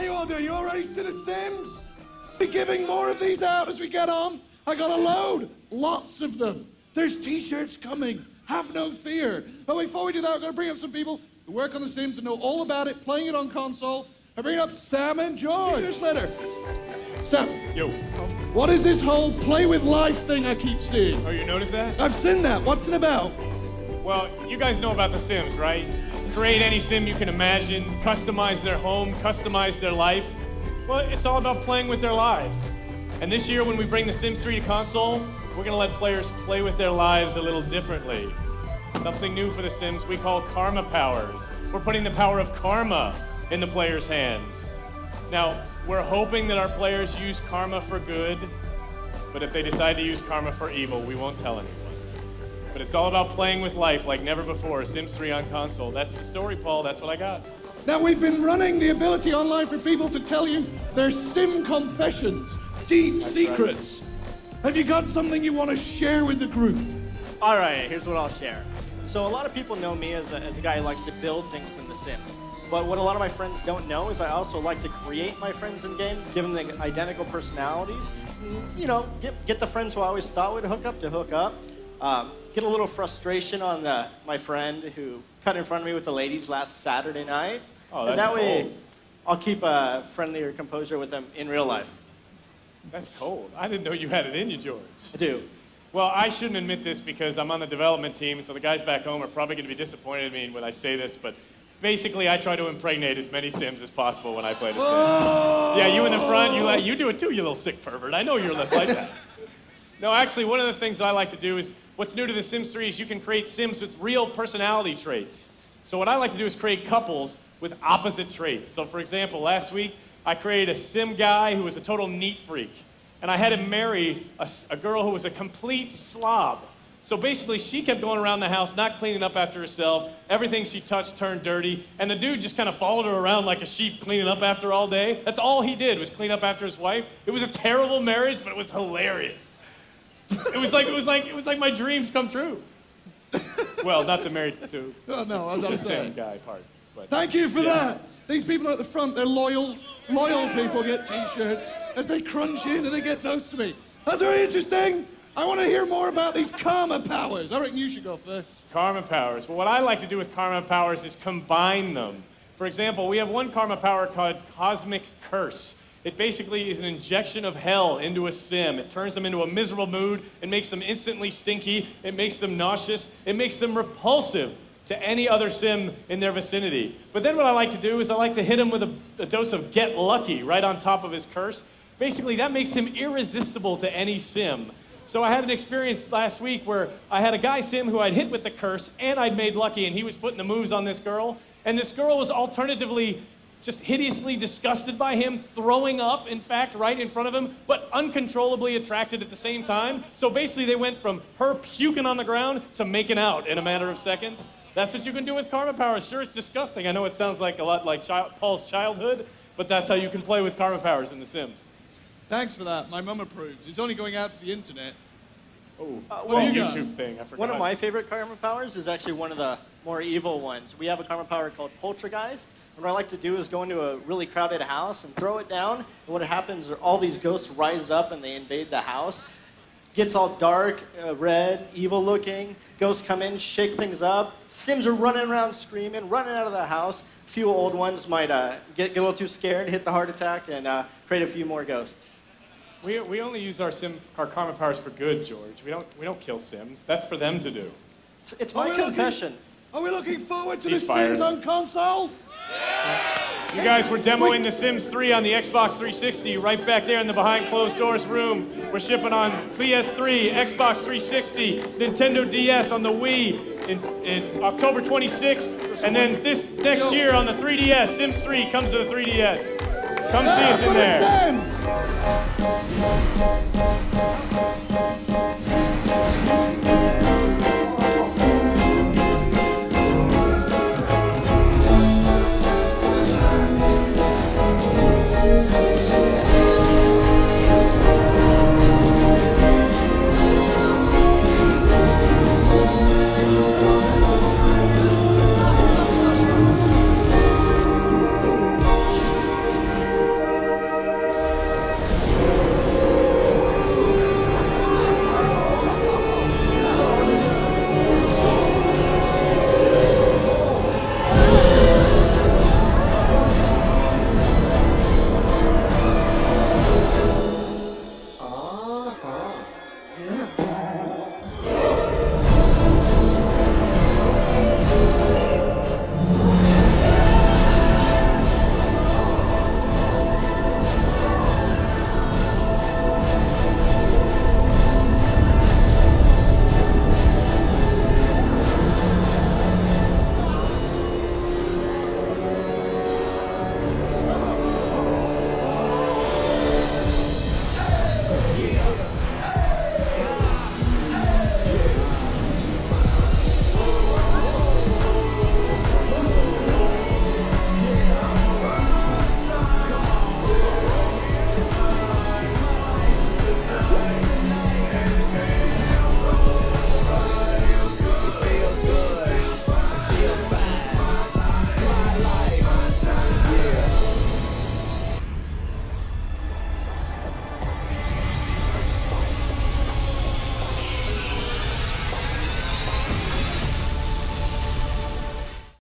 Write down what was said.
you all doing? You all ready to The Sims? Be giving more of these out as we get on. I got a load, lots of them. There's t-shirts coming. Have no fear. But before we do that, we're going to bring up some people who work on The Sims and know all about it, playing it on console. I bring up Sam and George. T-shirts letter. Sam. Yo. What is this whole play with life thing I keep seeing? Oh, you noticed that? I've seen that. What's it about? Well, you guys know about The Sims, right? Create any sim you can imagine, customize their home, customize their life. Well, it's all about playing with their lives. And this year, when we bring The Sims 3 to console, we're gonna let players play with their lives a little differently. Something new for The Sims we call Karma Powers. We're putting the power of karma in the players' hands. Now, we're hoping that our players use karma for good, but if they decide to use karma for evil, we won't tell anyone. But it's all about playing with life like never before. Sims 3 on console. That's the story, Paul. That's what I got. Now, we've been running the ability online for people to tell you their sim confessions, deep secrets. Right. Have you got something you want to share with the group? All right, here's what I'll share. So a lot of people know me as a guy who likes to build things in The Sims. But what a lot of my friends don't know is I also like to create my friends in game, give them the identical personalities. You know, get the friends who I always thought would hook up to hook up. Get a little frustration on my friend who cut in front of me with the ladies last Saturday night. Oh, that's and that way, cold. I'll keep a friendlier composure with them in real life. That's cold. I didn't know you had it in you, George. I do. Well, I shouldn't admit this because I'm on the development team, so the guys back home are probably going to be disappointed in me when I say this, but basically I try to impregnate as many Sims as possible when I play The Sims. Oh! Yeah, you in the front, you do it too, you little sick pervert. I know you're less like that. No, actually, one of the things that I like to do is, what's new to The Sims 3 is you can create Sims with real personality traits. So what I like to do is create couples with opposite traits. So for example, last week, I created a Sim guy who was a total neat freak. And I had him marry a girl who was a complete slob. So basically, she kept going around the house, not cleaning up after herself. Everything she touched turned dirty. And the dude just kind of followed her around like a sheep, cleaning up after all day. That's all he did, was clean up after his wife. It was a terrible marriage, but it was hilarious. It was like my dreams come true. Well, not the married to the Sim guy part. But Thank you for that. These people at the front, they're loyal people get t-shirts as they crunch in and they get close to me. That's very interesting. I want to hear more about these karma powers. I reckon you should go first. Karma powers. Well, what I like to do with karma powers is combine them. For example, we have one karma power called Cosmic Curse. It basically is an injection of hell into a sim. It turns them into a miserable mood. It makes them instantly stinky. It makes them nauseous. It makes them repulsive to any other sim in their vicinity. But then what I like to do is I like to hit him with a dose of Get Lucky right on top of his curse. Basically, that makes him irresistible to any sim. So I had an experience last week where I had a guy sim who I'd hit with the curse and I'd made lucky, and he was putting the moves on this girl. And this girl was alternatively just hideously disgusted by him, throwing up, in fact, right in front of him, but uncontrollably attracted at the same time. So basically they went from her puking on the ground to making out in a matter of seconds. That's what you can do with karma powers. Sure, it's disgusting. I know it sounds like a lot like Paul's childhood, but that's how you can play with karma powers in The Sims. Thanks for that. My mum approves. It's only going out to the internet. Oh, well, the YouTube thing, I forgot. One of my favorite karma powers is actually one of the more evil ones. We have a karma power called Poltergeist. And what I like to do is go into a really crowded house and throw it down. And what happens is all these ghosts rise up and they invade the house. Gets all dark, red, evil looking. Ghosts come in, shake things up. Sims are running around screaming, running out of the house. A few old ones might get a little too scared, hit the heart attack, and create a few more ghosts. We only use our karma powers for good, George. We don't kill Sims. That's for them to do. It's my confession. Are we looking forward to He's The fired. Sims on console? You guys, we're demoing The Sims 3 on the Xbox 360 right back there in the behind closed doors room. We're shipping on PS3, Xbox 360, Nintendo DS on the Wii in October 26th. And then this next year on the 3DS, Sims 3 comes to the 3DS. Come see us in there.